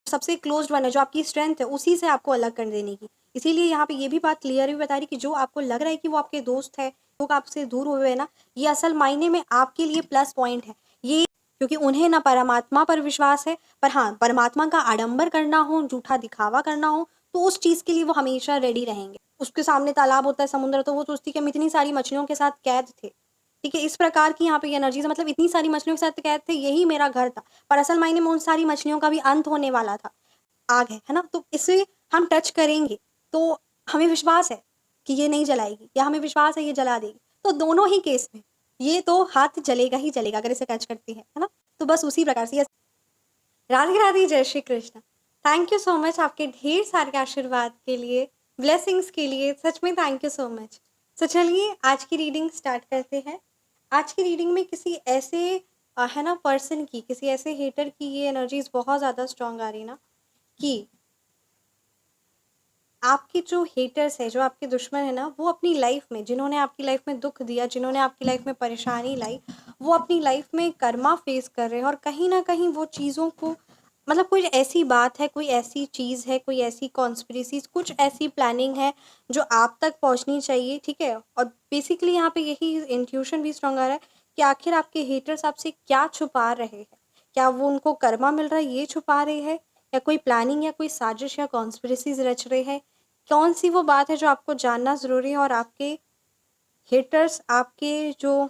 सबसे closed one है, जो आपकी स्ट्रेंथ है, उसी से आपको अलग कर देने की। इसीलिए यहाँ पे ये भी बात क्लियर भी बता रही कि जो आपको लग रहा है कि वो आपके दोस्त है, लोग आपसे दूर हुए हैं ना, ये असल मायने में आपके लिए प्लस पॉइंट है। ये क्योंकि उन्हें ना परमात्मा पर विश्वास है, पर हाँ, परमात्मा का आडंबर करना हो, झूठा दिखावा करना हो, तो उस चीज़ के लिए वो हमेशा रेडी रहेंगे। उसके सामने तालाब होता है, समुद्र, तो वो सोचती कि हम इतनी सारी मछलियों के साथ कैद थे। ठीक है, इस प्रकार की यहाँ पे एनर्जीज़, मतलब इतनी सारी मछलियों के साथ कैद थे, यही मेरा घर था। पर असल मायने में उन सारी मछलियों का भी अंत होने वाला था। आग है ना? तो इसे हम टच करेंगे, तो हमें विश्वास है कि ये नहीं जलाएगी, या हमें विश्वास है ये जला देगी। तो दोनों ही केस में ये तो हाथ जलेगा ही जलेगा अगर इसे टच करती है ना? तो बस उसी प्रकार से राधे राधे, जय Shri Krishna. Thank you so much आपके ढेर सारे आशीर्वाद के लिए, ब्लेसिंग्स के लिए, सच में थैंक यू सो मच। तो चलिए आज की रीडिंग स्टार्ट करते हैं। आज की रीडिंग में किसी ऐसे है ना पर्सन की, किसी ऐसे हेटर की ये एनर्जीज बहुत ज़्यादा स्ट्रॉन्ग आ रही ना, कि आपके जो हेटर्स है, जो आपके दुश्मन है ना, वो अपनी लाइफ में, जिन्होंने आपकी लाइफ में दुख दिया, जिन्होंने आपकी लाइफ में परेशानी लाई, वो अपनी लाइफ में कर्मा फेस कर रहे हैं। और कहीं ना कहीं वो चीज़ों को, मतलब कोई ऐसी बात है, कोई ऐसी चीज़ है, कोई ऐसी कॉन्स्पिरेसीज, कुछ ऐसी प्लानिंग है जो आप तक पहुंचनी चाहिए। ठीक है, और बेसिकली यहाँ पे यही इंट्यूशन भी स्ट्रॉन्ग आ रहा है कि आखिर आपके हेटर्स आपसे क्या छुपा रहे हैं। क्या वो उनको कर्मा मिल रहा है ये छुपा रहे हैं, या कोई प्लानिंग या कोई साजिश या कॉन्स्पिरेसीज रच रहे हैं। कौन सी वो बात है जो आपको जानना ज़रूरी है, और आपके हेटर्स, आपके जो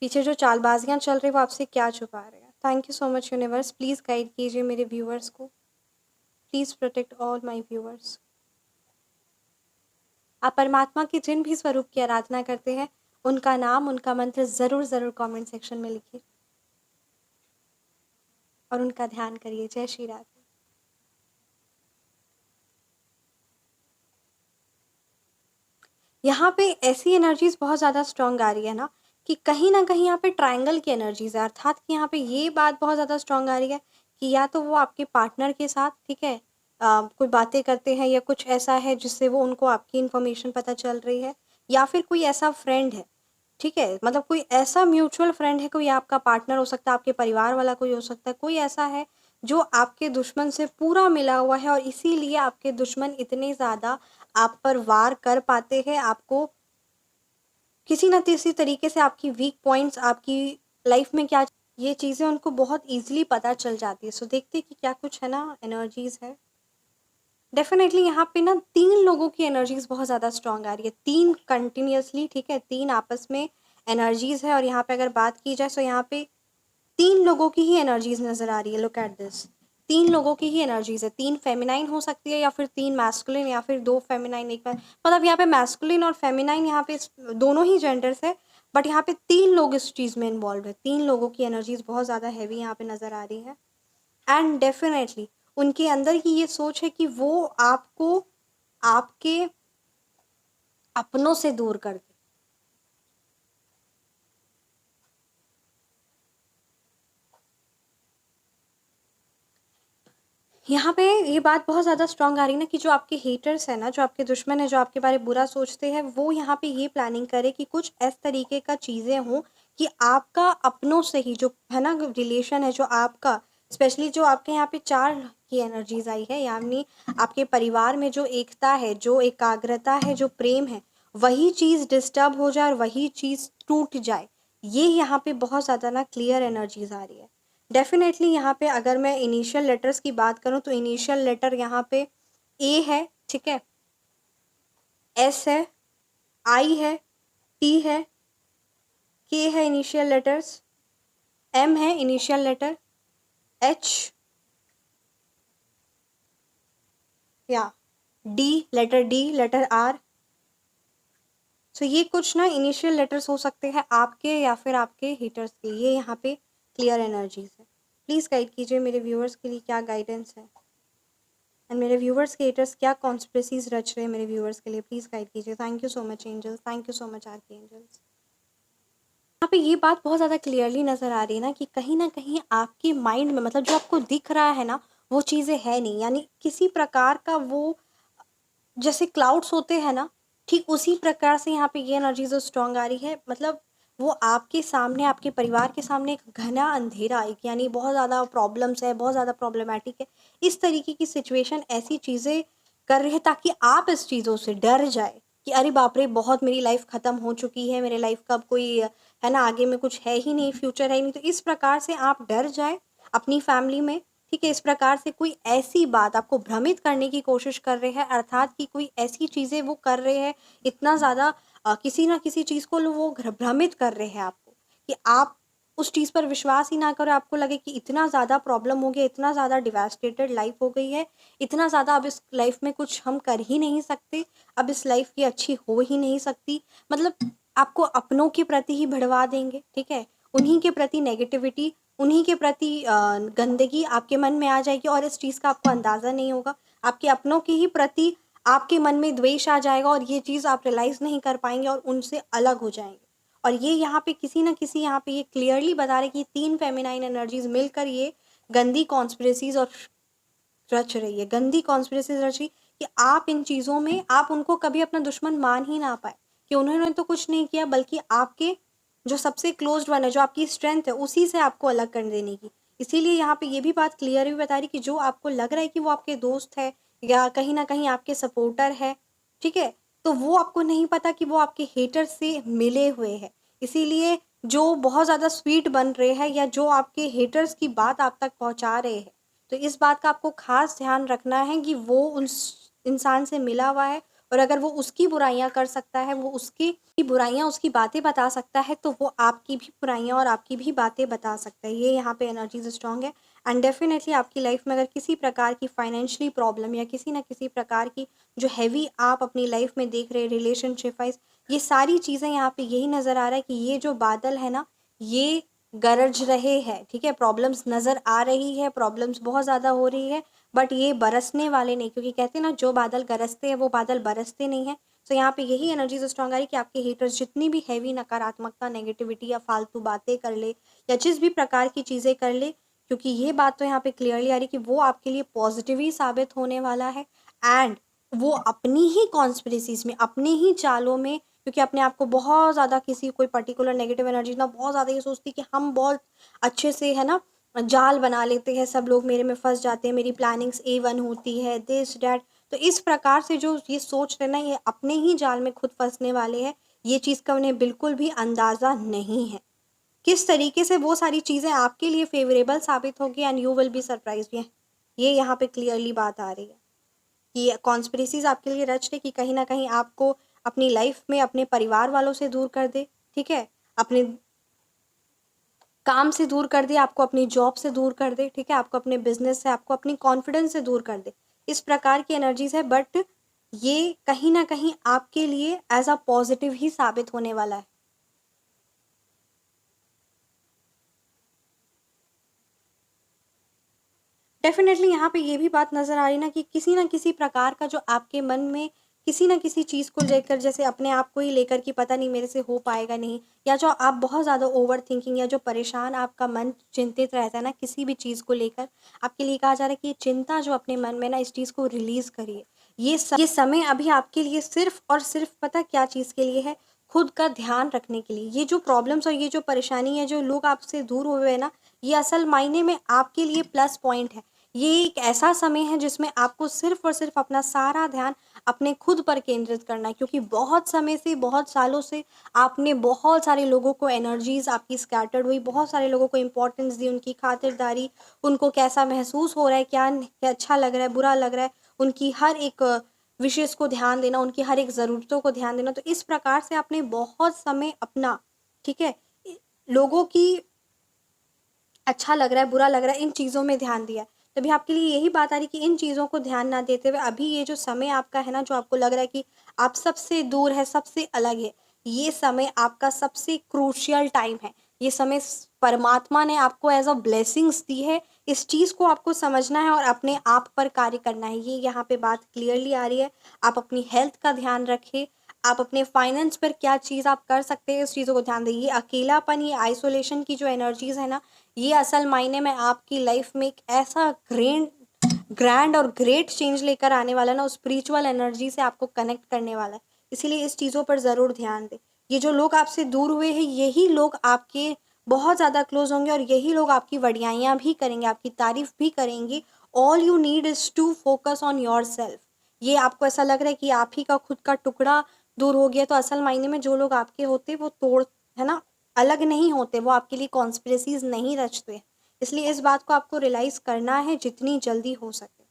पीछे जो चालबाजियाँ चल रही है, वो आपसे क्या छुपा रहे हैं। Thank you so much universe, please guide कीजिए मेरे व्यूअर्स को, please protect all my viewers. आप परमात्मा के जिन भी स्वरूप की आराधना करते हैं, उनका नाम, उनका मंत्र ज़रूर ज़रूर कमेंट सेक्शन में लिखिए और उनका ध्यान करिए। जय श्री राधे। यहाँ पे ऐसी एनर्जीज बहुत ज़्यादा स्ट्रॉन्ग आ रही है ना, कि कहीं ना कहीं यहाँ पे ट्रायंगल की एनर्जीज है, अर्थात कि यहाँ पे ये बात बहुत ज़्यादा स्ट्रॉन्ग आ रही है कि या तो वो आपके पार्टनर के साथ, ठीक है, कोई बातें करते हैं, या कुछ ऐसा है जिससे वो उनको आपकी इन्फॉर्मेशन पता चल रही है, या फिर कोई ऐसा फ्रेंड है, ठीक है, मतलब कोई ऐसा म्यूचुअल फ्रेंड है, कोई आपका पार्टनर हो सकता है, आपके परिवार वाला कोई हो सकता है, कोई ऐसा है जो आपके दुश्मन से पूरा मिला हुआ है, और इसीलिए आपके दुश्मन इतने ज़्यादा आप पर वार कर पाते हैं, आपको किसी ना किसी तरीके से आपकी वीक पॉइंट्स, आपकी लाइफ में क्या, ये चीज़ें उनको बहुत ईजिली पता चल जाती है। सो देखते हैं कि क्या कुछ है ना एनर्जीज है। डेफिनेटली यहाँ पे ना 3 लोगों की एनर्जीज बहुत ज़्यादा स्ट्रॉन्ग आ रही है, 3 कंटिन्यूअसली, ठीक है, 3 आपस में एनर्जीज है। और यहाँ पे अगर बात की जाए तो यहाँ पे 3 लोगों की ही एनर्जीज नज़र आ रही है। लुक एट दिस, 3 लोगों की ही एनर्जीज है। 3 फेमिनाइन हो सकती है, या फिर 3 मैस्कुलिन, या फिर 2 फेमिनाइन, एक मतलब यहाँ पे मैस्कुलिन और फेमिनाइन, यहाँ पे दोनों ही जेंडर्स है, बट यहाँ पे 3 लोग इस चीज़ में इन्वॉल्व है। 3 लोगों की एनर्जीज बहुत ज़्यादा हैवी यहाँ पे नज़र आ रही है। एंड डेफिनेटली उनके अंदर की ये सोच है कि वो आपको आपके अपनों से दूर कर दे। यहाँ पे ये बात बहुत ज़्यादा स्ट्रॉन्ग आ रही है ना, कि जो आपके हेटर्स हैं ना, जो आपके दुश्मन है, जो आपके बारे में बुरा सोचते हैं, वो यहाँ पे ये प्लानिंग करे कि कुछ इस तरीके का चीज़ें हों कि आपका अपनों से ही जो है ना रिलेशन है, जो आपका स्पेशली जो आपके यहाँ पे 4 की एनर्जीज आई है, यानी आपके परिवार में जो एकता है, जो एकाग्रता है, जो प्रेम है, वही चीज़ डिस्टर्ब हो जाए और वही चीज़ टूट जाए। ये यहाँ पे बहुत ज़्यादा ना क्लियर एनर्जीज आ रही है। डेफिनेटली यहाँ पे अगर मैं इनिशियल लेटर्स की बात करूँ तो इनिशियल लेटर यहाँ पे ए है, ठीक है, एस है, आई है, टी है, के है इनिशियल लेटर्स, एम है इनिशियल लेटर, एच, या D, letter D, letter R. So ये कुछ ना इनिशियल लेटर्स हो सकते हैं आपके या फिर आपके हीटर्स के। ये यहाँ पे क्लियर एनर्जीज है। प्लीज़ गाइड कीजिए मेरे व्यूअर्स के लिए क्या गाइडेंस है, एंड मेरे व्यूअर्स के हेटर्स क्या कॉन्स्पिरेसीज रच रहे हैं मेरे व्यूअर्स के लिए, प्लीज़ गाइड कीजिए। Thank you so much angels, thank you so much archangels. यहाँ पे ये बात बहुत ज़्यादा क्लियरली नज़र आ रही है ना कहीं आपके माइंड में, मतलब जो आपको दिख रहा है ना, वो चीज़ें है नहीं, यानी किसी प्रकार का वो जैसे क्लाउड्स होते हैं ना, ठीक उसी प्रकार से यहाँ पे ये एनर्जी जो स्ट्रॉन्ग आ रही है। मतलब वो आपके सामने, आपके परिवार के सामने एक घना अंधेरा, एक यानी बहुत ज़्यादा प्रॉब्लम्स है, बहुत ज़्यादा प्रॉब्लमैटिक है, इस तरीके की सिचुएशन, ऐसी चीज़ें कर रहे हैं ताकि आप इस चीज़ों से डर जाए कि अरे बाप रे! बहुत मेरी लाइफ़ ख़त्म हो चुकी है, मेरे लाइफ़ का अब कोई है ना, आगे में कुछ है ही नहीं, फ्यूचर है ही नहीं। तो इस प्रकार से आप डर जाए अपनी फैमिली में, ठीक है? इस प्रकार से कोई ऐसी बात आपको भ्रमित करने की कोशिश कर रहे हैं, अर्थात कि कोई ऐसी चीज़ें वो कर रहे हैं, इतना ज़्यादा किसी न किसी चीज़ को वो भ्रमित कर रहे हैं आपको, कि आप उस चीज़ पर विश्वास ही ना करें, आपको लगे कि इतना ज़्यादा प्रॉब्लम हो गया, इतना ज़्यादा डिवास्टेटेड लाइफ़ हो गई है, इतना ज़्यादा अब इस लाइफ़ में कुछ हम कर ही नहीं सकते, अब इस लाइफ़ ये अच्छी हो ही नहीं सकती। मतलब आपको अपनों के प्रति ही भिड़वा देंगे, ठीक है? उन्हीं के प्रति नेगेटिविटी, उन्हीं के प्रति गंदगी आपके मन में आ जाएगी और इस चीज़ का आपको अंदाज़ा नहीं होगा। आपके अपनों के ही प्रति आपके मन में द्वेष आ जाएगा और ये चीज़ आप रियलाइज़ नहीं कर पाएँगे और उनसे अलग हो जाएँगे। और ये यहाँ पे किसी न किसी, यहाँ पे ये क्लियरली बता रहे कि 3 फेमिनाइन एनर्जीज़ मिलकर ये गंदी कॉन्स्पिरेसीज़ और रच रही है, गंदी कॉन्स्पिरेसीज़ रच रही, कि आप इन चीज़ों में, आप उनको कभी अपना दुश्मन मान ही ना पाए, कि उन्होंने तो कुछ नहीं किया, बल्कि आपके जो सबसे क्लोज़्ड वन है, जो आपकी स्ट्रेंथ है, उसी से आपको अलग कर देने की। इसीलिए यहाँ पे ये भी बात क्लियर भी बता रही कि जो आपको लग रहा है कि वो आपके दोस्त है या कहीं न कहीं आपके सपोर्टर है, ठीक है? तो वो आपको नहीं पता कि वो आपके हेटर से मिले हुए हैं। इसीलिए जो बहुत ज़्यादा स्वीट बन रहे हैं या जो आपके हेटर्स की बात आप तक पहुँचा रहे हैं, तो इस बात का आपको ख़ास ध्यान रखना है कि वो उस इंसान से मिला हुआ है और अगर वो उसकी बुराइयाँ कर सकता है, वो उसकी बुराइयाँ, उसकी बातें बता सकता है, तो वो आपकी भी बुराइयाँ और आपकी भी बातें बता सकता है। ये यहाँ पे एनर्जीज़ स्ट्रॉन्ग है एंड डेफ़िनेटली आपकी लाइफ़ में अगर किसी प्रकार की फाइनेंशियली प्रॉब्लम या किसी न किसी प्रकार की जो हेवी आप अपनी लाइफ़ में देख रहे हैं, रिलेशनशिप वाइज़, ये सारी चीज़ें यहाँ पे यही नज़र आ रहा है कि ये जो बादल है ना, ये गरज रहे हैं, ठीक है? प्रॉब्लम्स नज़र आ रही है, प्रॉब्लम्स बहुत ज़्यादा हो रही है, बट ये बरसने वाले नहीं, क्योंकि कहते हैं ना, जो बादल गरजते हैं वो बादल बरसते नहीं हैं। तो यहाँ पे यही एनर्जीज़ स्ट्रॉन्ग आ रही है कि आपके हेटर्स जितनी भी हेवी नकारात्मकता, नेगेटिविटी या फालतू बातें कर ले या जिस भी प्रकार की चीज़ें कर ले, क्योंकि ये बात तो यहाँ पे क्लियरली आ रही है कि वो आपके लिए पॉज़िटिव ही साबित होने वाला है एंड वो अपनी ही कॉन्स्पिरेसीज़ में, अपनी ही चालों में, क्योंकि अपने आप को बहुत ज़्यादा किसी कोई पर्टिकुलर नेगेटिव एनर्जी ना बहुत ज़्यादा ये सोचती है कि हम बहुत अच्छे से, है ना, जाल बना लेते हैं, सब लोग मेरे में फँस जाते हैं, मेरी प्लानिंग्स A1 होती है, दिस डैट। तो इस प्रकार से जो ये सोच रहे हैं ना, ये अपने ही जाल में खुद फँसने वाले हैं, ये चीज़ का उन्हें बिल्कुल भी अंदाज़ा नहीं है। किस तरीके से वो सारी चीज़ें आपके लिए फ़ेवरेबल साबित होगी and you will be surprised. ये यहाँ पे क्लियरली बात आ रही है कि कॉन्स्पिरेसीज़ आपके लिए रच रही कि कहीं न कहीं आपको अपनी लाइफ़ में अपने परिवार वालों से दूर कर दे, ठीक है? अपने काम से दूर कर दे, आपको अपनी जॉब से दूर कर दे, ठीक है? आपको अपने बिज़नेस से, आपको अपनी कॉन्फिडेंस से दूर कर दे। इस प्रकार की एनर्जीज़ है, बट ये कहीं न कहीं आपके लिए एज़ अ पॉज़िटिव ही साबित होने वाला है। डेफ़िनेटली यहाँ पे ये भी बात नज़र आ रही ना कि किसी न किसी प्रकार का जो आपके मन में किसी न किसी चीज़ को लेकर, जैसे अपने आप को ही लेकर कि पता नहीं मेरे से हो पाएगा नहीं, या जो आप बहुत ज़्यादा ओवरथिंकिंग या जो परेशान आपका मन चिंतित रहता है ना किसी भी चीज़ को लेकर, आपके लिए कहा जा रहा है कि ये चिंता जो अपने मन में ना, इस चीज़ को रिलीज़ करिए। ये समय अभी आपके लिए सिर्फ़ और सिर्फ़ पता क्या चीज़ के लिए है? खुद का ध्यान रखने के लिए। ये जो प्रॉब्लम्स और ये जो परेशानी है, जो लोग आपसे दूर हुए हैं ना, ये असल मायने में आपके लिए प्लस पॉइंट है। ये एक ऐसा समय है जिसमें आपको सिर्फ़ और सिर्फ़ अपना सारा ध्यान अपने खुद पर केंद्रित करना है, क्योंकि बहुत समय से, बहुत सालों से आपने बहुत सारे लोगों को एनर्जीज़ आपकी स्कैटर्ड हुई, बहुत सारे लोगों को इम्पोर्टेंस दी, उनकी खातिरदारी, उनको कैसा महसूस हो रहा है, क्या अच्छा लग रहा है, बुरा लग रहा है, उनकी हर एक विशेज़ को ध्यान देना, उनकी हर एक ज़रूरतों को ध्यान देना। तो इस प्रकार से आपने बहुत समय अपना, ठीक है, लोगों की अच्छा लग रहा है, बुरा लग रहा है, इन चीज़ों में ध्यान दिया है। तभी आपके लिए यही बात आ रही है कि इन चीज़ों को ध्यान ना देते हुए अभी ये जो समय आपका है ना, जो आपको लग रहा है कि आप सबसे दूर है, सबसे अलग है, ये समय आपका सबसे क्रूशियल टाइम है। ये समय परमात्मा ने आपको एज़ अ ब्लेसिंग्स दी है। इस चीज़ को आपको समझना है और अपने आप पर कार्य करना है। ये यहाँ पे बात क्लियरली आ रही है। आप अपनी हेल्थ का ध्यान रखें, आप अपने फाइनेंस पर क्या चीज़ आप कर सकते हैं, इस चीज़ों को ध्यान दें। ये अकेलापन, ये आइसोलेशन की जो एनर्जीज़ है ना, ये असल मायने में आपकी लाइफ में एक ऐसा ग्रैंड और ग्रेट चेंज लेकर आने वाला है ना, उस स्पिरिचुअल एनर्जी से आपको कनेक्ट करने वाला है। इसीलिए इस चीज़ों पर ज़रूर ध्यान दें। ये जो लोग आपसे दूर हुए हैं यही लोग आपके बहुत ज़्यादा क्लोज होंगे और यही लोग आपकी वडियाइयाँ भी करेंगे, आपकी तारीफ भी करेंगे। All you need is to focus on yourself. ये आपको ऐसा लग रहा है कि आप ही का खुद का टुकड़ा दूर हो गया, तो असल मायने में जो लोग आपके होते वो तोड़, है ना, अलग नहीं होते, वो आपके लिए कॉन्स्पिरेसीज नहीं रचते। इसलिए इस बात को आपको रियलाइज करना है जितनी जल्दी हो सके।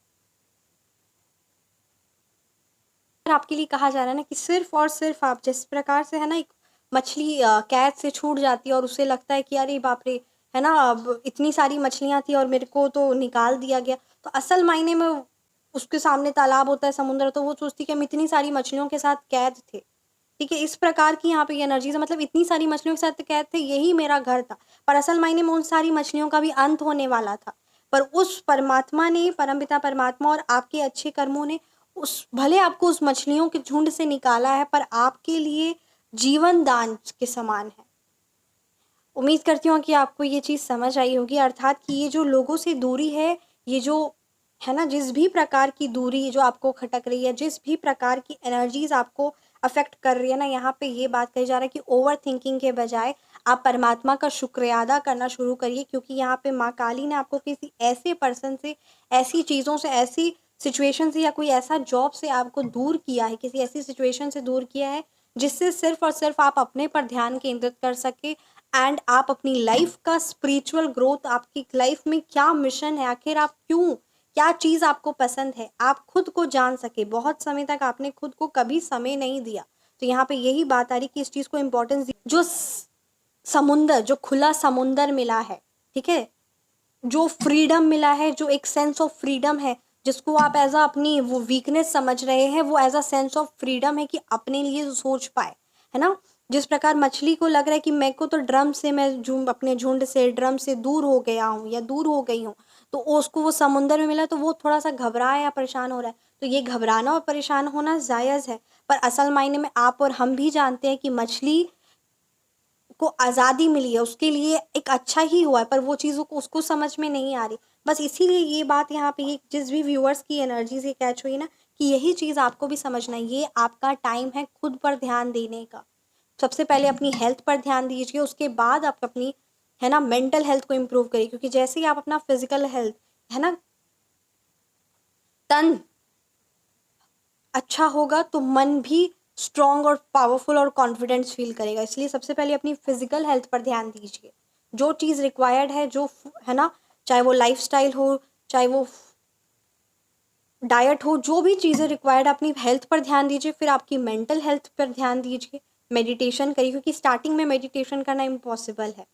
और आपके लिए कहा जा रहा है ना कि सिर्फ और सिर्फ आप जिस प्रकार से, है ना, एक मछली कैद से छूट जाती है और उसे लगता है कि अरे बाप रे, है ना, अब इतनी सारी मछलियां थी और मेरे को तो निकाल दिया गया, तो असल मायने में उसके सामने तालाब होता है, समुद्र, तो वो सोचती कि हम इतनी सारी मछलियों के साथ कैद थे। ठीक है, इस प्रकार की यहाँ पे एनर्जीज है, मतलब इतनी सारी मछलियों के साथ कैद थे, यही मेरा घर था, पर असल मायने में उन सारी मछलियों का भी अंत होने वाला था। पर उस परमात्मा ने, परमपिता परमात्मा और आपके अच्छे कर्मों ने उस, भले आपको उस मछलियों के झुंड से निकाला है, पर आपके लिए जीवन दान के समान है। उम्मीद करती हूँ कि आपको ये चीज़ समझ आई होगी, अर्थात कि ये जो लोगों से दूरी है, ये जो, है ना, जिस भी प्रकार की दूरी जो आपको खटक रही है, जिस भी प्रकार की एनर्जीज आपको अफेक्ट कर रही है ना, यहाँ पे ये बात कही जा रहा है कि ओवर थिंकिंग के बजाय आप परमात्मा का शुक्रिया अदा करना शुरू करिए, क्योंकि यहाँ पे माँ काली ने आपको किसी ऐसे पर्सन से, ऐसी चीज़ों से, ऐसी सिचुएशन से या कोई ऐसा जॉब से आपको दूर किया है, किसी ऐसी सिचुएशन से दूर किया है जिससे सिर्फ और सिर्फ आप अपने पर ध्यान केंद्रित कर सके, एंड आप अपनी लाइफ का स्पिरिचुअल ग्रोथ, आपकी लाइफ में क्या मिशन है, आखिर आप क्यों, क्या चीज़ आपको पसंद है, आप खुद को जान सके। बहुत समय तक आपने खुद को कभी समय नहीं दिया, तो यहाँ पे यही बात आ रही कि इस चीज़ को इम्पोर्टेंस दी। जो समुंदर, जो खुला समुंदर मिला है, ठीक है, जो फ्रीडम मिला है, जो एक सेंस ऑफ फ्रीडम है, जिसको आप एज अ अपनी वो वीकनेस समझ रहे हैं, वो as a sense of freedom है कि अपने लिए सोच पाए, है ना। जिस प्रकार मछली को लग रहा है कि मैं को तो ड्रम से, मैं अपने झुंड से, ड्रम से दूर हो गया हूँ या दूर हो गई हूँ, तो उसको वो समुंदर में मिला तो वो थोड़ा सा घबरा है या परेशान हो रहा है, तो ये घबराना और परेशान होना जायज़ है। पर असल मायने में आप और हम भी जानते हैं कि मछली को आज़ादी मिली है, उसके लिए एक अच्छा ही हुआ है, पर वो चीज़ उसको समझ में नहीं आ रही। बस इसीलिए ये बात यहाँ पे, ये जिस भी व्यूअर्स की एनर्जी से कैच हुई ना, कि यही चीज़ आपको भी समझना है, ये आपका टाइम है खुद पर ध्यान देने का। सबसे पहले अपनी हेल्थ पर ध्यान दीजिए, उसके बाद आप अपनी, है ना, मेंटल हेल्थ को इम्प्रूव करिए, क्योंकि जैसे ही आप अपना फिजिकल हेल्थ, है ना, तन अच्छा होगा तो मन भी स्ट्रॉन्ग और पावरफुल और कॉन्फिडेंस फील करेगा। इसलिए सबसे पहले अपनी फिजिकल हेल्थ पर ध्यान दीजिए। जो चीज़ रिक्वायर्ड है, जो, है ना, चाहे वो लाइफस्टाइल हो, चाहे वो डाइट हो, जो भी चीज़ें रिक्वायर्ड, अपनी हेल्थ पर ध्यान दीजिए। फिर आपकी मेंटल हेल्थ पर ध्यान दीजिए, मेडिटेशन करिए, क्योंकि स्टार्टिंग में मेडिटेशन करना इम्पॉसिबल है,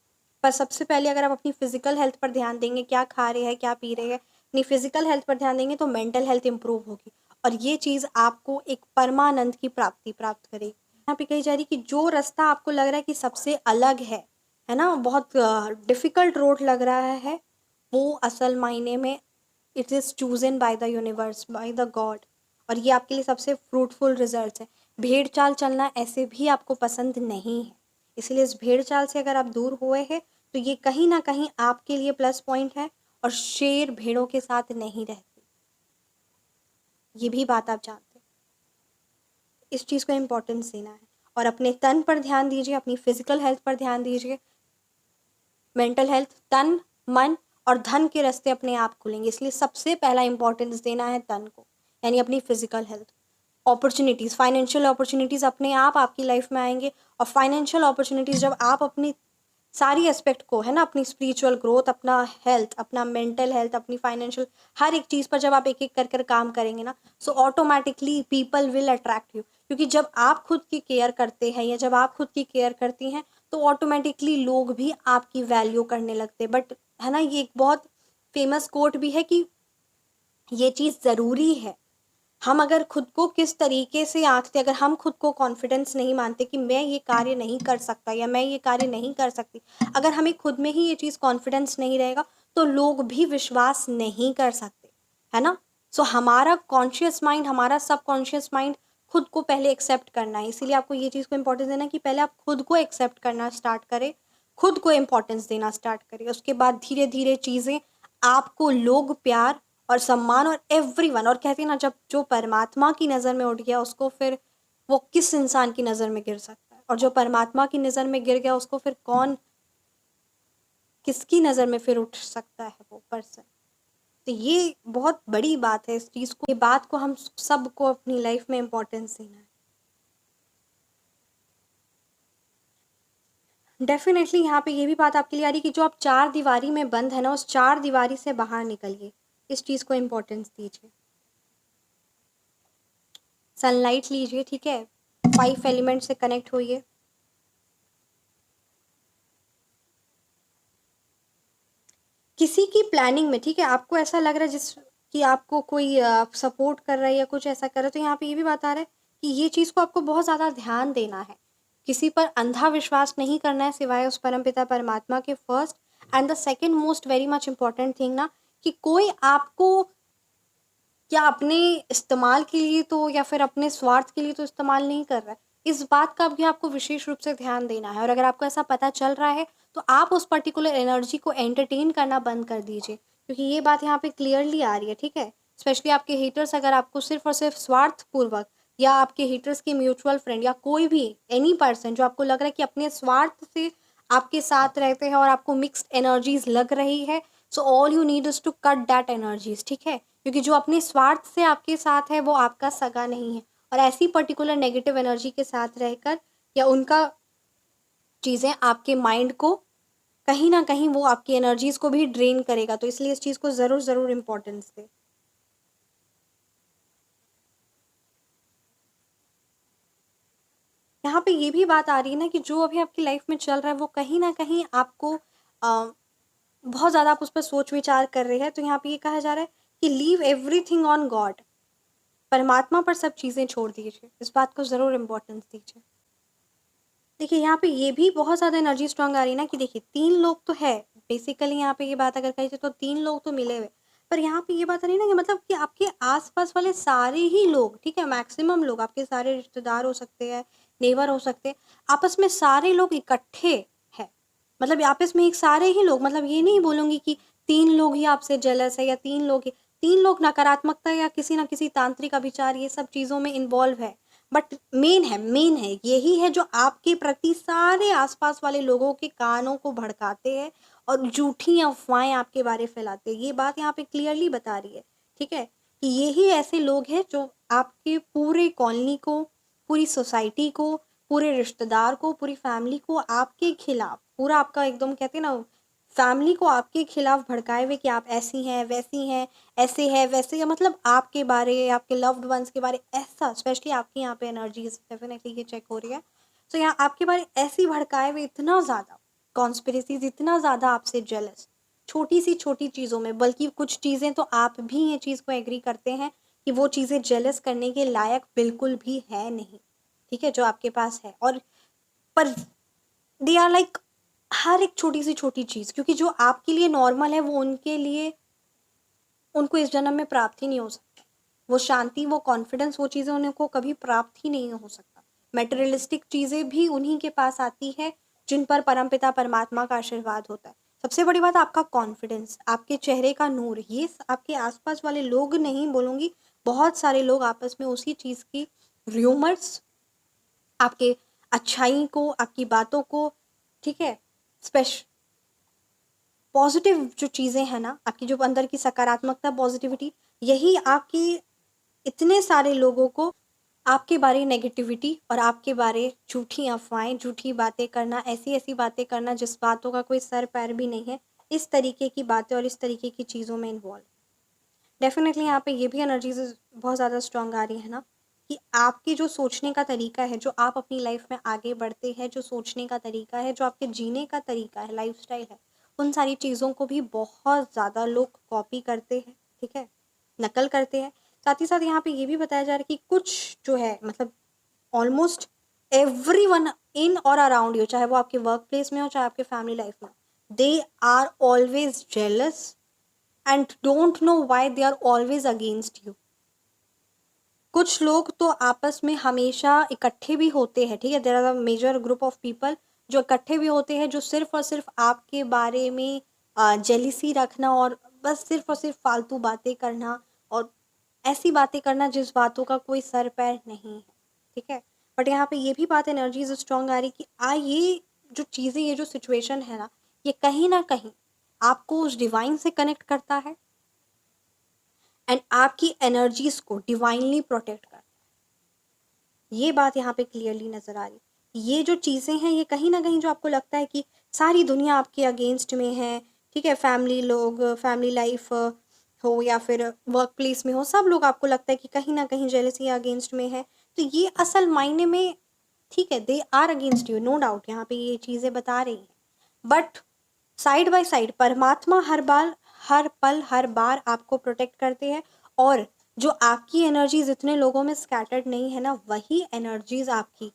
पर सबसे पहले अगर आप अपनी फिजिकल हेल्थ पर ध्यान देंगे, क्या खा रहे हैं, क्या पी रहे हैं, अपनी फिजिकल हेल्थ पर ध्यान देंगे, तो मेंटल हेल्थ इंप्रूव होगी और ये चीज़ आपको एक परमानंद की प्राप्ति प्राप्त करेगी। यहाँ पे कही जा रही कि जो रास्ता आपको लग रहा है कि सबसे अलग है ना, बहुत डिफ़िकल्ट रोड लग रहा है, वो असल मायने में it is chosen by the universe, by the God, और ये आपके लिए सबसे फ्रूटफुल रिजल्ट्स है। भेड़ चाल चलना ऐसे भी आपको पसंद नहीं है, इसलिए इस भेड़ चाल से अगर आप दूर हुए हैं तो ये कहीं ना कहीं आपके लिए प्लस पॉइंट है। और शेर भेड़ों के साथ नहीं रहती, ये भी बात आप जानते हैं। इस चीज़ को इम्पोर्टेंस देना है और अपने तन पर ध्यान दीजिए, अपनी फिजिकल हेल्थ पर ध्यान दीजिए। मेंटल हेल्थ, तन, मन और धन के रास्ते अपने आप खुलेंगे, इसलिए सबसे पहला इंपॉर्टेंस देना है तन को, यानी अपनी physical health. Opportunities, financial opportunities अपने आप आपकी लाइफ में आएंगे, और फाइनेंशियल अपॉर्चुनिटीज़ जब आप अपनी सारी एस्पेक्ट को, है ना, अपनी स्पिरिचुअल ग्रोथ, अपना हेल्थ, अपना मेंटल हेल्थ, अपनी फाइनेंशियल, हर एक चीज़ पर जब आप एक एक कर कर काम करेंगे ना, so automatically people will attract you, क्योंकि जब आप खुद की केयर करते हैं या जब आप खुद की केयर करती हैं तो ऑटोमेटिकली लोग भी आपकी वैल्यू करने लगते हैं। बट, है ना, ये एक बहुत फेमस कोट भी है कि ये चीज़ ज़रूरी है, हम अगर खुद को किस तरीके से आंकते, अगर हम खुद को कॉन्फिडेंस नहीं मानते कि मैं ये कार्य नहीं कर सकता या मैं ये कार्य नहीं कर सकती, अगर हमें खुद में ही ये चीज़ कॉन्फिडेंस नहीं रहेगा तो लोग भी विश्वास नहीं कर सकते, है ना। सो हमारा कॉन्शियस माइंड, हमारा सबकॉन्शियस माइंड खुद को पहले एक्सेप्ट करना है, इसीलिए आपको ये चीज़ को इम्पोर्टेंस देना है कि पहले आप खुद को एक्सेप्ट करना स्टार्ट करें, खुद को इम्पोर्टेंस देना स्टार्ट करें, उसके बाद धीरे धीरे चीज़ें आपको, लोग प्यार और सम्मान और एवरीवन, और कहते हैं ना, जब जो परमात्मा की नज़र में उठ गया उसको फिर वो किस इंसान की नज़र में गिर सकता है। और जो परमात्मा की नज़र में गिर गया उसको फिर कौन, किसकी नज़र में फिर उठ सकता है वो पर्सन। तो ये बहुत बड़ी बात है, इस चीज़ को, ये बात को हम सबको अपनी लाइफ में इम्पोर्टेंस देना है। डेफिनेटली यहाँ पे ये भी बात आपके लिए आ रही कि जो आप चार दीवारी में बंद है ना, उस चार दीवारी से बाहर निकलिए, इस चीज़ को इम्पोर्टेंस दीजिए। सनलाइट लीजिए, ठीक है, 5 एलिमेंट से कनेक्ट होइए। किसी की प्लानिंग में, ठीक है, आपको ऐसा लग रहा है जिस कि आपको कोई सपोर्ट कर रहा है या कुछ ऐसा कर रहा है, तो यहाँ पे ये भी बता रहा है कि ये चीज़ को आपको बहुत ज़्यादा ध्यान देना है। किसी पर अंधा विश्वास नहीं करना है सिवाय उस परमपिता परमात्मा के, first. And the second most very much important thing ना, कि कोई आपको या अपने इस्तेमाल के लिए तो या फिर अपने स्वार्थ के लिए तो इस्तेमाल नहीं कर रहा है। इस बात का भी आपको विशेष रूप से ध्यान देना है, और अगर आपको ऐसा पता चल रहा है तो आप उस पर्टिकुलर एनर्जी को एंटरटेन करना बंद कर दीजिए, क्योंकि ये बात यहाँ पे क्लियरली आ रही है, ठीक है। स्पेशली आपके हेटर्स अगर आपको सिर्फ और सिर्फ स्वार्थपूर्वक, या आपके हेटर्स के म्यूचुअल फ्रेंड, या कोई भी एनी पर्सन जो आपको लग रहा है कि अपने स्वार्थ से आपके साथ रहते हैं और आपको मिक्स्ड एनर्जीज लग रही है, so all you need is to cut that energies, ठीक है। क्योंकि जो अपने स्वार्थ से आपके साथ है वो आपका सगा नहीं है, और ऐसी पर्टिकुलर नेगेटिव एनर्जी के साथ रहकर या उनका चीज़ें आपके माइंड को कहीं ना कहीं वो आपकी एनर्जीज को भी ड्रेन करेगा, तो इसलिए इस चीज़ को ज़रूर ज़रूर इम्पोर्टेंस दे। यहाँ पे ये भी बात आ रही है ना कि जो अभी आपकी लाइफ में चल रहा है वो कहीं ना कहीं आपको बहुत ज़्यादा आप उस पर सोच विचार कर रहे हैं, तो यहाँ पे ये कहा जा रहा है कि लीव एवरीथिंग ऑन गॉड, परमात्मा पर सब चीज़ें छोड़ दीजिए, इस बात को ज़रूर इम्पोर्टेंस दीजिए। देखिए यहाँ पे ये भी बहुत ज़्यादा एनर्जी स्ट्रांग आ रही है ना, कि देखिए 3 लोग तो है, बेसिकली यहाँ पे ये बात अगर कही जाए तो 3 लोग तो मिले हुए, पर यहाँ पे ये बात आ रही है ना कि मतलब कि आपके आस-पास वाले सारे ही लोग, ठीक है, मैक्सिमम लोग, आपके सारे रिश्तेदार हो सकते हैं, नेबर हो सकते हैं, आपस में सारे लोग इकट्ठे हैं। मतलब आपस में एक सारे ही लोग, मतलब ये नहीं बोलूँगी कि 3 लोग ही आपसे जेलस है या 3 लोग ही, 3 लोग नकारात्मकता या किसी न किसी तांत्रिक अभिचार ये सब चीज़ों में इन्वॉल्व है। बट मेन है यही है जो आपके प्रति सारे आसपास वाले लोगों के कानों को भड़काते हैं और झूठी अफवाहें आपके बारे फैलाते हैं। ये बात यहाँ पे क्लियरली बता रही है, ठीक है, कि यही ऐसे लोग हैं जो आपके पूरे कॉलोनी को, पूरी सोसाइटी को, पूरे रिश्तेदार को, पूरी फैमिली को आपके खिलाफ, पूरा आपका एकदम कहते हैं ना, फैमिली को आपके खिलाफ भड़काए हुए कि आप ऐसी हैं, वैसी हैं, ऐसे है वैसे है, मतलब आपके बारे, आपके लव्ड वंस के बारे, ऐसा स्पेशली आपकी यहाँ पे एनर्जीज डेफिनेटली ये चेक हो रही है। तो यहाँ आपके बारे ऐसी भड़काए हुए, इतना ज़्यादा कॉन्स्पिरेसीज, इतना ज़्यादा आपसे जेलस, छोटी सी छोटी चीज़ों में, बल्कि कुछ चीज़ें तो आप भी ये चीज़ को एग्री करते हैं कि वो चीज़ें जेलस करने के लायक बिल्कुल भी है नहीं, ठीक है, जो आपके पास है। और पर दे आर लाइक हर एक छोटी सी छोटी चीज़, क्योंकि जो आपके लिए नॉर्मल है वो उनके लिए, उनको इस जन्म में प्राप्त ही नहीं हो सकती। वो शांति, वो कॉन्फिडेंस, वो चीज़ें उनको कभी प्राप्त ही नहीं हो सकता। मेटेरियलिस्टिक चीज़ें भी उन्हीं के पास आती है जिन पर परमपिता परमात्मा का आशीर्वाद होता है। सबसे बड़ी बात आपका कॉन्फिडेंस, आपके चेहरे का नूर, ये आपके आसपास वाले लोग नहीं बोलूँगी, बहुत सारे लोग आपस में उसी चीज़ की र्यूमर्स, आपके अच्छाई को, आपकी बातों को, ठीक है, स्पेश पॉजिटिव जो चीज़ें हैं ना, आपकी जो अंदर की सकारात्मकता, पॉजिटिविटी, यही आपकी इतने सारे लोगों को आपके बारे नेगेटिविटी और आपके बारे झूठी अफवाहें, झूठी बातें करना, ऐसी-ऐसी बातें करना जिस बातों का कोई सर पैर भी नहीं है, इस तरीके की बातें और इस तरीके की चीज़ों में इन्वॉल्व। डेफ़िनेटली यहाँ पे ये भी एनर्जीज़ बहुत ज़्यादा स्ट्रॉन्ग आ रही है ना, कि आपकी जो सोचने का तरीका है, जो आप अपनी लाइफ़ में आगे बढ़ते हैं, जो सोचने का तरीका है, जो आपके जीने का तरीका है, लाइफ़स्टाइल है, उन सारी चीज़ों को भी बहुत ज़्यादा लोग कॉपी करते हैं, ठीक है? नकल करते हैं। साथ ही साथ यहाँ पे ये भी बताया जा रहा है कि कुछ जो है, मतलब ऑलमोस्ट एवरीवन इन और अराउंड यू, चाहे वो आपके वर्क प्लेस में हो, चाहे आपके फैमिली लाइफ में, they are always jealous and don't know why they are always against you. कुछ लोग तो आपस में हमेशा इकट्ठे भी होते हैं, ठीक है, there are a major group of people जो इकट्ठे भी होते हैं, जो सिर्फ और सिर्फ आपके बारे में जेलिसी रखना और बस सिर्फ और सिर्फ फालतू बातें करना और ऐसी बातें करना जिस बातों का कोई सर पैर नहीं है, ठीक है। बट यहाँ पे ये भी बात एनर्जीज स्ट्रॉन्ग आ रही कि ये जो चीज़ें, ये जो सिचुएशन है ना, ये कहीं ना कहीं आपको उस डिवाइन से कनेक्ट करता है एंड आपकी एनर्जीज को डिवाइनली प्रोटेक्ट करता है। ये बात यहाँ पे क्लियरली नज़र आ रही। ये जो चीज़ें हैं, ये कहीं ना कहीं जो आपको लगता है कि सारी दुनिया आपके अगेंस्ट में है, ठीक है, फैमिली लोग, फैमिली लाइफ हो या फिर वर्क प्लेस में हो, सब लोग आपको लगता है कि कहीं ना कहीं जेलसी अगेंस्ट में है, तो ये असल मायने में, ठीक है, they are against you, no doubt, यहाँ पे ये चीज़ें बता रही हैं। बट साइड बाय साइड परमात्मा हर बार, हर पल, हर बार आपको प्रोटेक्ट करते हैं। और जो आपकी एनर्जीज इतने लोगों में स्कैटर्ड नहीं है ना, वही एनर्जीज आपकी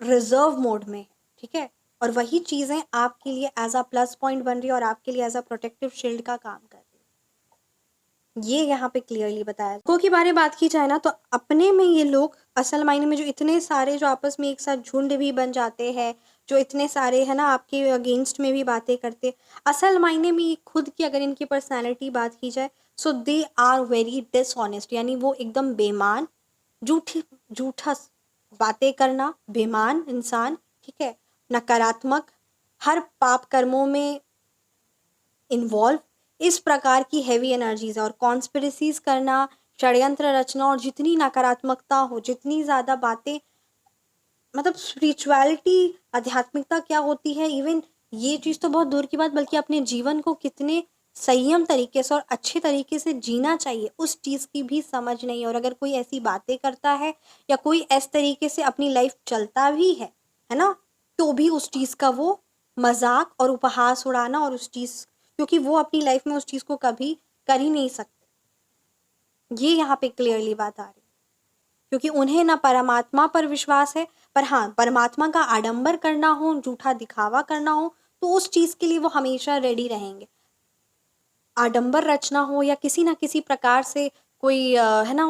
रिजर्व मोड में है, ठीक है, और वही चीज़ें आपके लिए एज अ प्लस पॉइंट बन रही है और आपके लिए एज अ प्रोटेक्टिव शील्ड का काम कर रही है। ये यहाँ पे क्लियरली बताया। लोगों के बारे में बात की जाए ना, तो अपने में ये लोग असल मायने में जो इतने सारे जो आपस में एक साथ झुंड भी बन जाते हैं, जो इतने सारे है ना आपके अगेंस्ट में भी बातें करते, असल मायने में खुद की अगर इनकी पर्सनैलिटी बात की जाए, सो दे आर वेरी डिसऑनेस्ट, यानी वो एकदम बेईमान, झूठी झूठा बातें करना, बेईमान इंसान, ठीक है, नकारात्मक, हर पाप कर्मों में इन्वॉल्व, इस प्रकार की हैवी एनर्जीज है। और कॉन्स्पिरेसीज करना, षड्यंत्र रचना, और जितनी नकारात्मकता हो, जितनी ज़्यादा बातें, मतलब स्पिरिचुअलिटी, आध्यात्मिकता क्या होती है, इवन ये चीज़ तो बहुत दूर की बात, बल्कि अपने जीवन को कितने संयम तरीके से और अच्छे तरीके से जीना चाहिए, उस चीज़ की भी समझ नहीं है। और अगर कोई ऐसी बातें करता है या कोई इस तरीके से अपनी लाइफ चलता भी है ना, तो भी उस चीज़ का वो मजाक और उपहास उड़ाना, और उस चीज़, क्योंकि वो अपनी लाइफ में उस चीज़ को कभी कर ही नहीं सकते। ये यहाँ पे क्लियरली बात आ रही है, क्योंकि उन्हें ना परमात्मा पर विश्वास है, पर हाँ, परमात्मा का आडंबर करना हो, झूठा दिखावा करना हो, तो उस चीज़ के लिए वो हमेशा रेडी रहेंगे। आडंबर रचना हो या किसी ना किसी प्रकार से कोई है ना,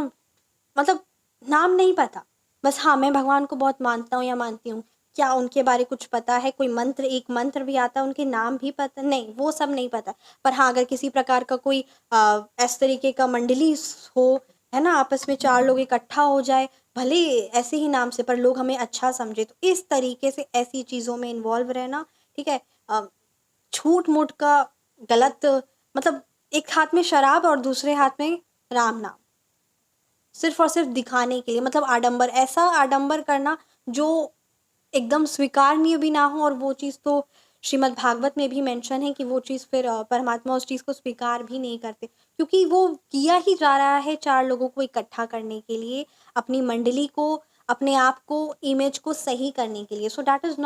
मतलब नाम नहीं पता, बस हाँ मैं भगवान को बहुत मानता हूँ या मानती हूँ, क्या उनके बारे कुछ पता है, कोई मंत्र, एक मंत्र भी आता है, उनके नाम भी पता नहीं, वो सब नहीं पता। पर हाँ, अगर किसी प्रकार का कोई इस तरीके का मंडली हो, है ना, आपस में चार लोग इकट्ठा हो जाए, भले ऐसे ही नाम से, पर लोग हमें अच्छा समझे, तो इस तरीके से ऐसी चीज़ों में इन्वॉल्व रहना, ठीक है, छूट मूट का गलत, मतलब एक हाथ में शराब और दूसरे हाथ में राम नाम, सिर्फ और सिर्फ दिखाने के लिए, मतलब आडंबर, ऐसा आडंबर करना जो एकदम स्वीकारनीय भी ना हो। और वो चीज़ तो श्रीमद् भागवत में भी मेंशन है कि वो चीज़ फिर परमात्मा उस चीज़ को स्वीकार भी नहीं करते, क्योंकि वो किया ही जा रहा है चार लोगों को इकट्ठा करने के लिए, अपनी मंडली को, अपने आप को, इमेज को सही करने के लिए। So that is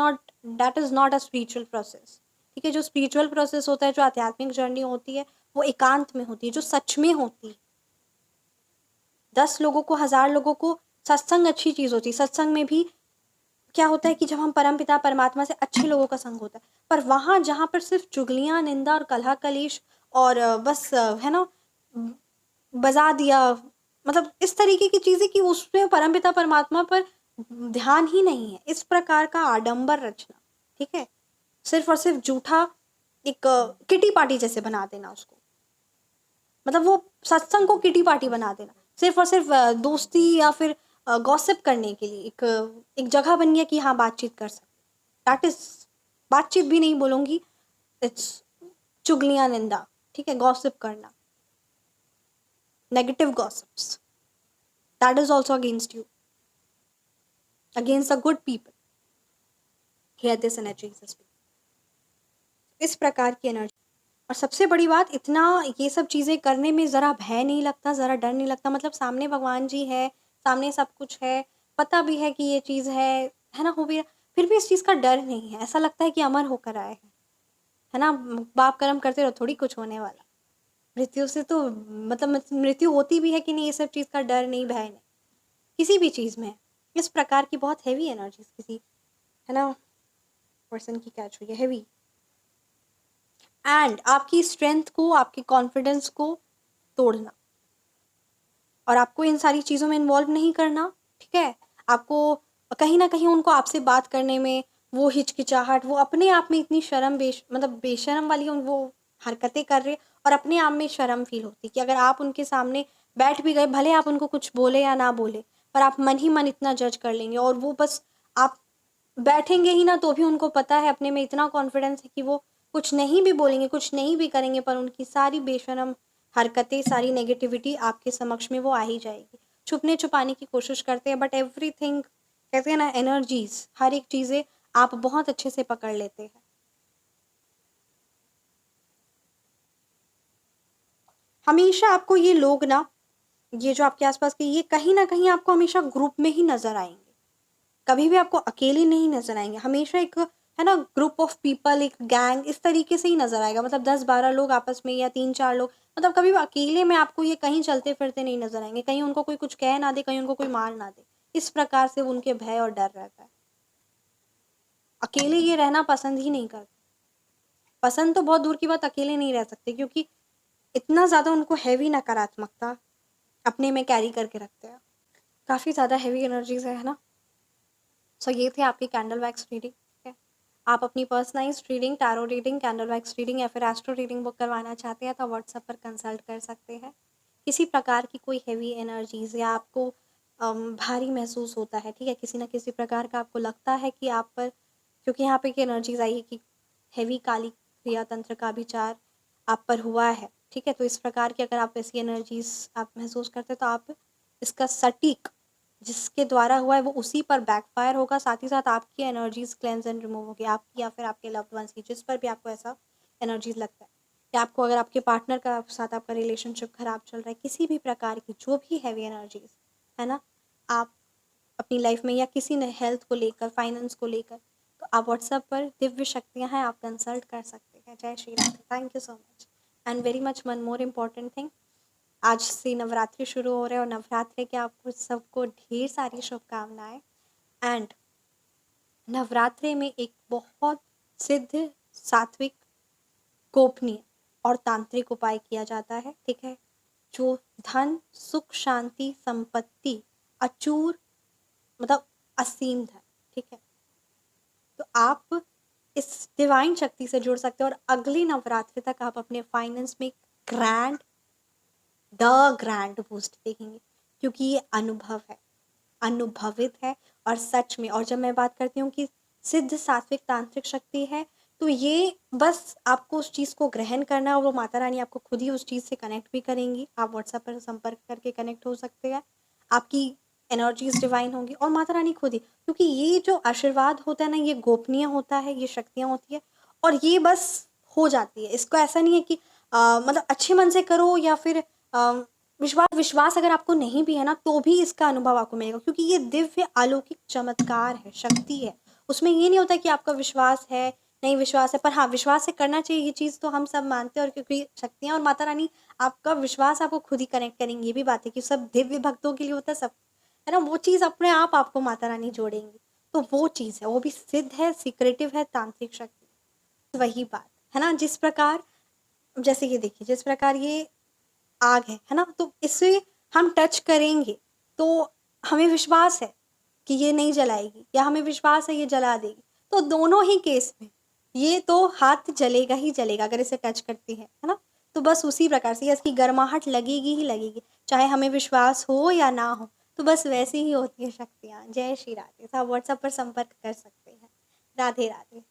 not a spiritual process, ठीक है। जो स्पिरिचुअल प्रोसेस होता है, जो आध्यात्मिक जर्नी होती है, वो एकांत में होती है, जो सच में होती है। 10 लोगों को, 1000 लोगों को, सत्संग अच्छी चीज़ होती है। सत्संग में भी क्या होता है कि जब हम परमपिता परमात्मा से अच्छे लोगों का संग होता है, पर वहाँ जहाँ पर सिर्फ चुगलियाँ, निंदा और कलह कलेश और बस है ना, बजा दिया, मतलब इस तरीके की चीज़ें कि उसमें परमपिता परमात्मा पर ध्यान ही नहीं है, इस प्रकार का आडंबर रचना, ठीक है, सिर्फ और सिर्फ झूठा, एक किटी पार्टी जैसे बना देना उसको, मतलब वो सत्संग को किटी पार्टी बना देना, सिर्फ और सिर्फ दोस्ती या फिर गॉसिप करने के लिए, एक जगह बन गया कि हाँ बातचीत कर सकते, दैट इज, बातचीत भी नहीं बोलूँगी, इट्स चुगलियाँ, निंदा, ठीक है, गॉसिप करना, negative gossips, that is also against you, against the good people, here this energy is, इस प्रकार की एनर्जी। और सबसे बड़ी बात, इतना ये सब चीज़ें करने में ज़रा भय नहीं लगता, ज़रा डर नहीं लगता, मतलब सामने भगवान जी है, सामने सब कुछ है, पता भी है कि ये चीज़ है ना, हो भी रहा, फिर भी इस चीज़ का डर नहीं है, ऐसा लगता है कि अमर होकर आए हैं, है ना, पाप कर्म करते रहो, थोड़ी कुछ होने वाला, मृत्यु से तो, मतलब मृत्यु होती भी है कि नहीं, ये सब चीज़ का डर नहीं, भय नहीं, किसी भी चीज़ में। इस प्रकार की बहुत हैवी एनर्जीज किसी, है ना, पर्सन की कैच हुई है, हैवी, एंड आपकी स्ट्रेंथ को, आपके कॉन्फिडेंस को तोड़ना, और आपको इन सारी चीज़ों में इन्वॉल्व नहीं करना, ठीक है, आपको कहीं ना कहीं उनको आपसे बात करने में वो हिचकिचाहट, वो अपने आप में इतनी शर्म, मतलब बेशरम वाली वो हरकतें कर रहे, और अपने आप में शर्म फील होती कि अगर आप उनके सामने बैठ भी गए, भले आप उनको कुछ बोले या ना बोले, पर आप मन ही मन इतना जज कर लेंगे, और वो बस आप बैठेंगे ही ना तो भी उनको पता है, अपने में इतना कॉन्फिडेंस है कि वो कुछ नहीं भी बोलेंगे, कुछ नहीं भी करेंगे, पर उनकी सारी बेशरम हरकतें, सारी नेगेटिविटी आपके समक्ष में वो आ ही जाएगी। छुपने छुपाने की कोशिश करते हैं, बट एवरीथिंग, कहते हैं ना, एनर्जीज, हर एक चीज़ें आप बहुत अच्छे से पकड़ लेते हैं। हमेशा आपको ये लोग ना, ये जो आपके आसपास के, ये कहीं ना कहीं आपको हमेशा ग्रुप में ही नजर आएंगे, कभी भी आपको अकेले नहीं नजर आएंगे। हमेशा एक, है ना, ग्रुप ऑफ पीपल, एक गैंग, इस तरीके से ही नजर आएगा, मतलब 10-12 लोग आपस में, या 3-4 लोग, मतलब कभी भी अकेले में आपको ये कहीं चलते फिरते नहीं नजर आएंगे, कहीं उनको कोई कुछ कह ना दे, कहीं उनको कोई मार ना दे, इस प्रकार से उनके भय और डर रहता है। अकेले ये रहना पसंद ही नहीं करते, पसंद तो बहुत दूर की बात, अकेले नहीं रह सकते, क्योंकि इतना ज़्यादा उनको हैवी नकारात्मकता अपने में कैरी करके रखते हैं, काफ़ी ज़्यादा हैवी एनर्जीज है ना। सो ये थे आपकी कैंडल वैक्स रीडिंग, ठीक है। आप अपनी personalised reading, tarot reading, candle wax reading या फिर एस्ट्रो रीडिंग बुक करवाना चाहते हैं तो व्हाट्सएप पर कंसल्ट कर सकते हैं। किसी प्रकार की कोई हैवी एनर्जीज या आपको भारी महसूस होता है, ठीक है, किसी ना किसी प्रकार का आपको लगता है कि आप पर, क्योंकि यहाँ पे की एनर्जीज आई है कि हैवी काली क्रिया तंत्र का विचार आप पर हुआ है, ठीक है, तो इस प्रकार की अगर आप ऐसी एनर्जीज आप महसूस करते हैं तो आप इसका सटीक, जिसके द्वारा हुआ है वो उसी पर बैकफायर होगा, साथ ही साथ आपकी एनर्जीज क्लेंस एंड रिमूव होगी, आपकी या फिर आपके लव्ड वंस की, जिस पर भी आपको ऐसा एनर्जीज लगता है, या आपको अगर आपके पार्टनर का साथ आपका रिलेशनशिप खराब चल रहा है, किसी भी प्रकार की जो भी हैवी एनर्जीज है ना, आप अपनी लाइफ में, या किसी ने हेल्थ को लेकर, फाइनेंस को लेकर, तो आप व्हाट्सएप पर दिव्य शक्तियाँ हैं, आप कंसल्ट कर सकते हैं। जय Shri Radhe, thank you so much and very much. One more important thing, आज से नवरात्रि शुरू हो रहे हैं, और नवरात्रि के आपको सबको ढेर सारी शुभकामनाएं। एंड नवरात्रि में एक बहुत सिद्ध, सात्विक, गोपनीय और तांत्रिक उपाय किया जाता है, ठीक है, जो धन, सुख, शांति, संपत्ति, अचूर, मतलब असीम धन, ठीक है, तो आप इस डिवाइन शक्ति से जुड़ सकते हो, और अगली नवरात्रि तक आप अपने फाइनेंस में ग्रैंड, द ग्रैंड बूस्ट देखेंगे, क्योंकि ये अनुभव है, अनुभवित है, और सच में, और जब मैं बात करती हूँ कि सिद्ध, सात्विक, तांत्रिक शक्ति है, तो ये बस आपको उस चीज़ को ग्रहण करना है, और वो माता रानी आपको खुद ही उस चीज़ से कनेक्ट भी करेंगी। आप व्हाट्सएप पर संपर्क करके कनेक्ट हो सकते हैं, आपकी एनर्जीज डिवाइन होंगी, और माता रानी खुद ही, क्योंकि ये जो आशीर्वाद होता है ना, ये गोपनीय होता है, ये शक्तियाँ होती है, और ये बस हो जाती है। इसको ऐसा नहीं है कि मतलब अच्छे मन से करो, या फिर विश्वास अगर आपको नहीं भी है ना, तो भी इसका अनुभव आपको मिलेगा, क्योंकि ये दिव्य अलौकिक चमत्कार है, शक्ति है। उसमें ये नहीं होता कि आपका विश्वास है, नहीं विश्वास है, पर हाँ, विश्वास से करना चाहिए, ये चीज़ तो हम सब मानते हैं, और क्योंकि शक्तियाँ और माता रानी आपका विश्वास आपको खुद ही कनेक्ट करेंगी, ये भी बात है कि सब दिव्य भक्तों के लिए होता है, सब, है ना, वो चीज़ अपने आप आपको माता रानी जोड़ेंगी, तो वो चीज़ है, वो भी सिद्ध है, सीक्रेटिव है, तांत्रिक शक्ति, तो वही बात है ना। जिस प्रकार, जैसे ये देखिए, जिस प्रकार ये आग है ना, तो इससे हम टच करेंगे तो हमें विश्वास है कि ये नहीं जलाएगी, या हमें विश्वास है ये जला देगी, तो दोनों ही केस में ये तो हाथ जलेगा ही जलेगा अगर इसे टच करती है ना। तो बस उसी प्रकार से इसकी गर्माहट लगेगी ही लगेगी, चाहे हमें विश्वास हो या ना हो, तो बस वैसी ही होती है शक्तियाँ। जय श्री राधे। आप व्हाट्सएप पर संपर्क कर सकते हैं। राधे राधे।